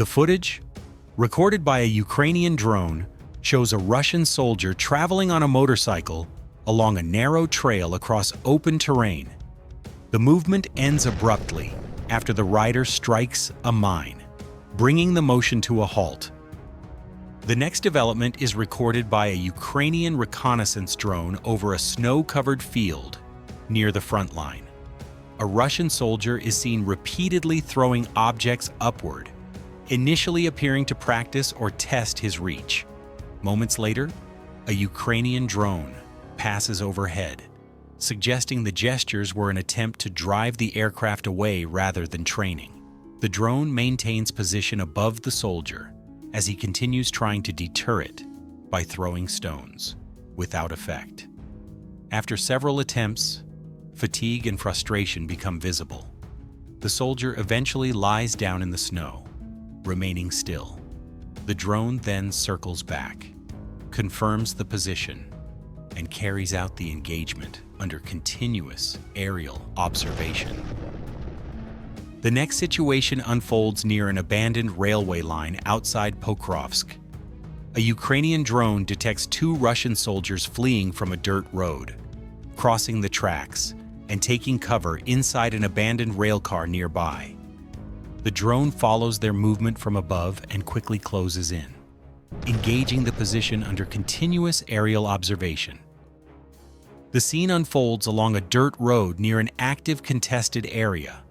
The footage, recorded by a Ukrainian drone, shows a Russian soldier traveling on a motorcycle along a narrow trail across open terrain. The movement ends abruptly after the rider strikes a mine, bringing the motion to a halt. The next development is recorded by a Ukrainian reconnaissance drone over a snow-covered field near the front line. A Russian soldier is seen repeatedly throwing objects upward, initially appearing to practice or test his reach. Moments later, a Ukrainian drone passes overhead, suggesting the gestures were an attempt to drive the aircraft away rather than training. The drone maintains position above the soldier as he continues trying to deter it by throwing stones, without effect. After several attempts, fatigue and frustration become visible. The soldier eventually lies down in the snow, remaining still. The drone then circles back, confirms the position, and carries out the engagement under continuous aerial observation. The next situation unfolds near an abandoned railway line outside Pokrovsk. A Ukrainian drone detects two Russian soldiers fleeing from a dirt road, crossing the tracks and taking cover inside an abandoned railcar nearby. The drone follows their movement from above and quickly closes in, engaging the position under continuous aerial observation. The scene unfolds along a dirt road near an active contested area.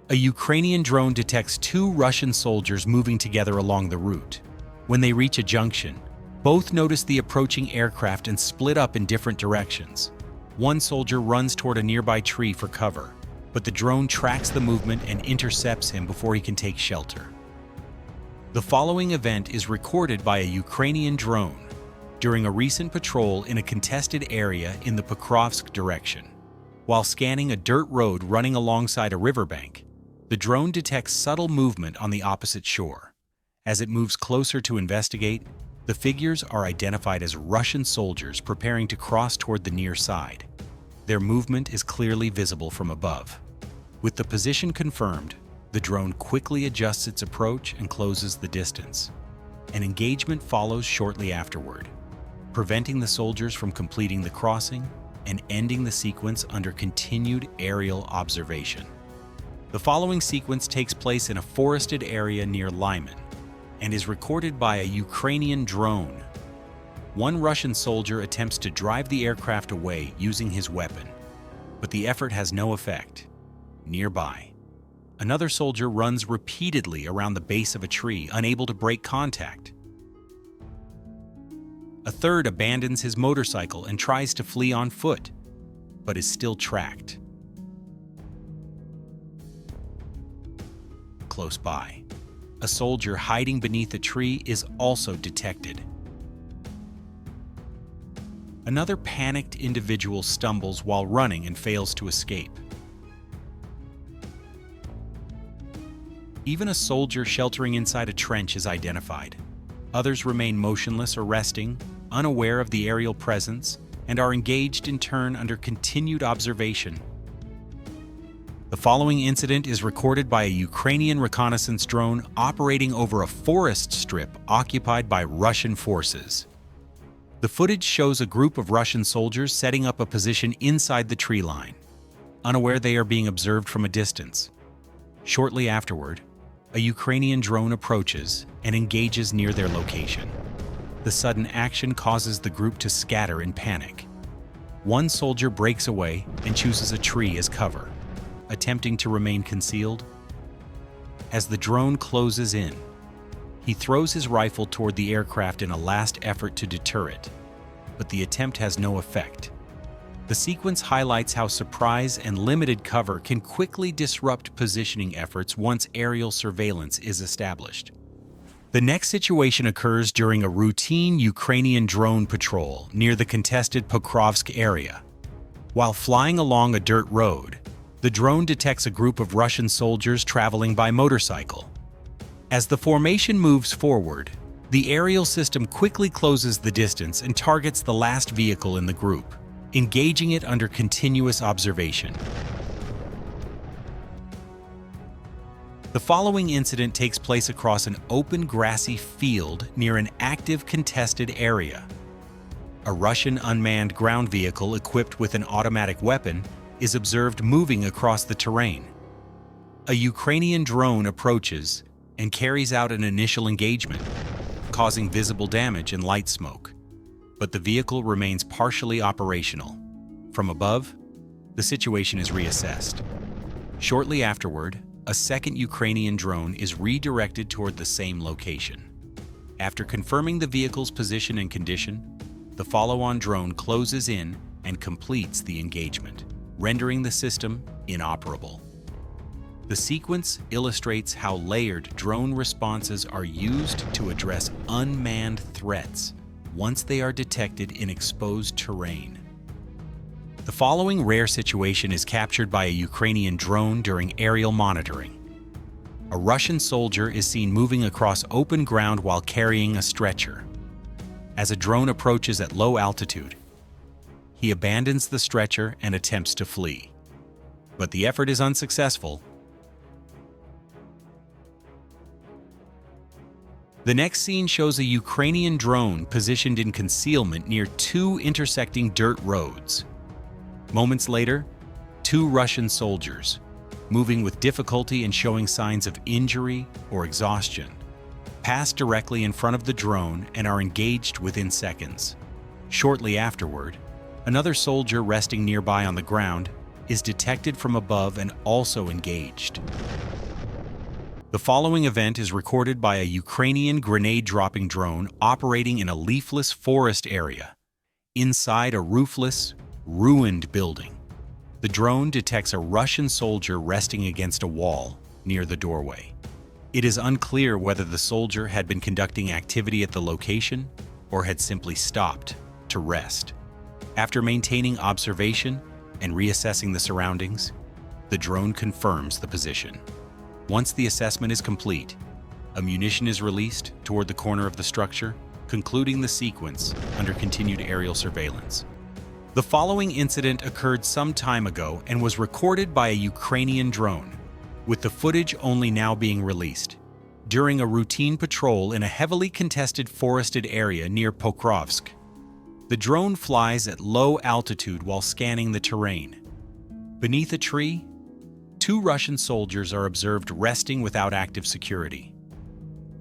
A Ukrainian drone detects two Russian soldiers moving together along the route. When they reach a junction, both notice the approaching aircraft and split up in different directions. One soldier runs toward a nearby tree for cover, but the drone tracks the movement and intercepts him before he can take shelter. The following event is recorded by a Ukrainian drone during a recent patrol in a contested area in the Pokrovsk direction. While scanning a dirt road running alongside a riverbank, the drone detects subtle movement on the opposite shore. As it moves closer to investigate, the figures are identified as Russian soldiers preparing to cross toward the near side. Their movement is clearly visible from above. With the position confirmed, the drone quickly adjusts its approach and closes the distance. An engagement follows shortly afterward, preventing the soldiers from completing the crossing and ending the sequence under continued aerial observation. The following sequence takes place in a forested area near Lyman and is recorded by a Ukrainian drone. One Russian soldier attempts to drive the aircraft away using his weapon, but the effort has no effect. Nearby, another soldier runs repeatedly around the base of a tree, unable to break contact. A third abandons his motorcycle and tries to flee on foot, but is still tracked. Close by, a soldier hiding beneath a tree is also detected. Another panicked individual stumbles while running and fails to escape. Even a soldier sheltering inside a trench is identified. Others remain motionless or resting, unaware of the aerial presence, and are engaged in turn under continued observation. The following incident is recorded by a Ukrainian reconnaissance drone operating over a forest strip occupied by Russian forces. The footage shows a group of Russian soldiers setting up a position inside the tree line, unaware they are being observed from a distance. Shortly afterward, a Ukrainian drone approaches and engages near their location. The sudden action causes the group to scatter in panic. One soldier breaks away and chooses a tree as cover, attempting to remain concealed. As the drone closes in, he throws his rifle toward the aircraft in a last effort to deter it, but the attempt has no effect. The sequence highlights how surprise and limited cover can quickly disrupt positioning efforts once aerial surveillance is established. The next situation occurs during a routine Ukrainian drone patrol near the contested Pokrovsk area. While flying along a dirt road, the drone detects a group of Russian soldiers traveling by motorcycle. As the formation moves forward, the aerial system quickly closes the distance and targets the last vehicle in the group, engaging it under continuous observation. The following incident takes place across an open grassy field near an active contested area. A Russian unmanned ground vehicle equipped with an automatic weapon is observed moving across the terrain. A Ukrainian drone approaches and carries out an initial engagement, causing visible damage and light smoke. But the vehicle remains partially operational. From above, the situation is reassessed. Shortly afterward, a second Ukrainian drone is redirected toward the same location. After confirming the vehicle's position and condition, the follow-on drone closes in and completes the engagement, rendering the system inoperable. The sequence illustrates how layered drone responses are used to address unmanned threats once they are detected in exposed terrain. The following rare situation is captured by a Ukrainian drone during aerial monitoring. A Russian soldier is seen moving across open ground while carrying a stretcher. As a drone approaches at low altitude, he abandons the stretcher and attempts to flee. But the effort is unsuccessful. The next scene shows a Ukrainian drone positioned in concealment near two intersecting dirt roads. Moments later, two Russian soldiers, moving with difficulty and showing signs of injury or exhaustion, pass directly in front of the drone and are engaged within seconds. Shortly afterward, another soldier resting nearby on the ground is detected from above and also engaged. The following event is recorded by a Ukrainian grenade-dropping drone operating in a leafless forest area, inside a roofless, ruined building. The drone detects a Russian soldier resting against a wall near the doorway. It is unclear whether the soldier had been conducting activity at the location or had simply stopped to rest. After maintaining observation and reassessing the surroundings, the drone confirms the position. Once the assessment is complete, ammunition is released toward the corner of the structure, concluding the sequence under continued aerial surveillance. The following incident occurred some time ago and was recorded by a Ukrainian drone, with the footage only now being released. During a routine patrol in a heavily contested forested area near Pokrovsk, the drone flies at low altitude while scanning the terrain. Beneath a tree, two Russian soldiers are observed resting without active security.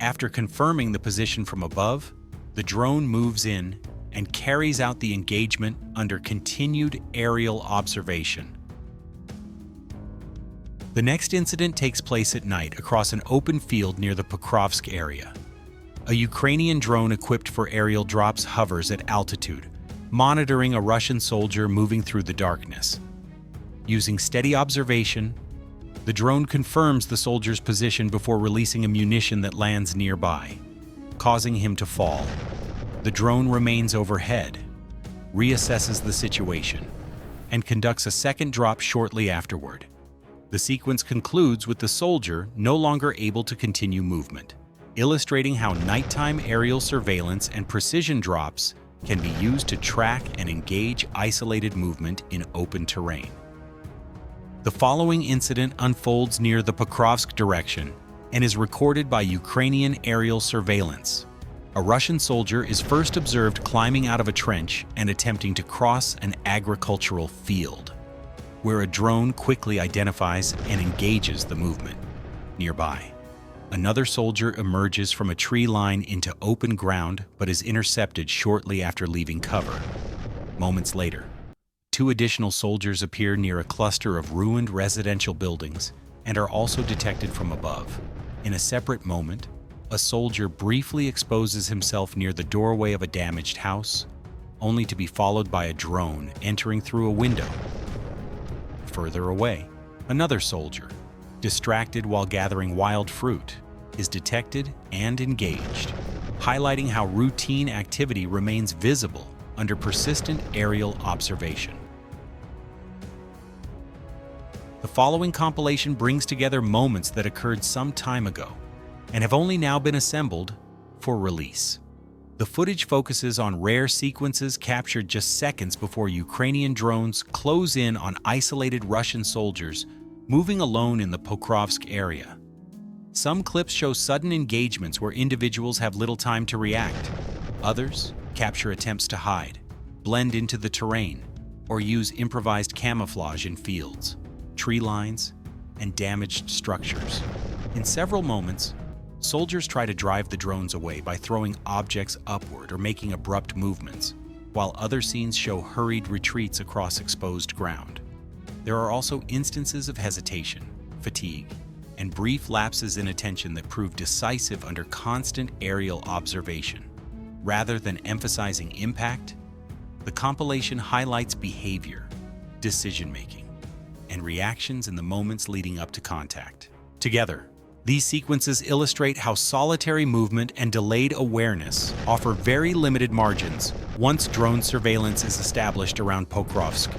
After confirming the position from above, the drone moves in and carries out the engagement under continued aerial observation. The next incident takes place at night across an open field near the Pokrovsk area. A Ukrainian drone equipped for aerial drops hovers at altitude, monitoring a Russian soldier moving through the darkness. Using steady observation, the drone confirms the soldier's position before releasing ammunition that lands nearby, causing him to fall. The drone remains overhead, reassesses the situation, and conducts a second drop shortly afterward. The sequence concludes with the soldier no longer able to continue movement, illustrating how nighttime aerial surveillance and precision drops can be used to track and engage isolated movement in open terrain. The following incident unfolds near the Pokrovsk direction and is recorded by Ukrainian aerial surveillance. A Russian soldier is first observed climbing out of a trench and attempting to cross an agricultural field, where a drone quickly identifies and engages the movement. Nearby, another soldier emerges from a tree line into open ground but is intercepted shortly after leaving cover. Moments later, two additional soldiers appear near a cluster of ruined residential buildings and are also detected from above. In a separate moment, a soldier briefly exposes himself near the doorway of a damaged house, only to be followed by a drone entering through a window. Further away, another soldier, distracted while gathering wild fruit, is detected and engaged, highlighting how routine activity remains visible under persistent aerial observation. The following compilation brings together moments that occurred some time ago and have only now been assembled for release. The footage focuses on rare sequences captured just seconds before Ukrainian drones close in on isolated Russian soldiers moving alone in the Pokrovsk area. Some clips show sudden engagements where individuals have little time to react. Others capture attempts to hide, blend into the terrain, or use improvised camouflage in fields, tree lines, and damaged structures. In several moments, soldiers try to drive the drones away by throwing objects upward or making abrupt movements, while other scenes show hurried retreats across exposed ground. There are also instances of hesitation, fatigue, and brief lapses in attention that prove decisive under constant aerial observation. Rather than emphasizing impact, the compilation highlights behavior, decision-making, and reactions in the moments leading up to contact. Together, these sequences illustrate how solitary movement and delayed awareness offer very limited margins once drone surveillance is established around Pokrovsk.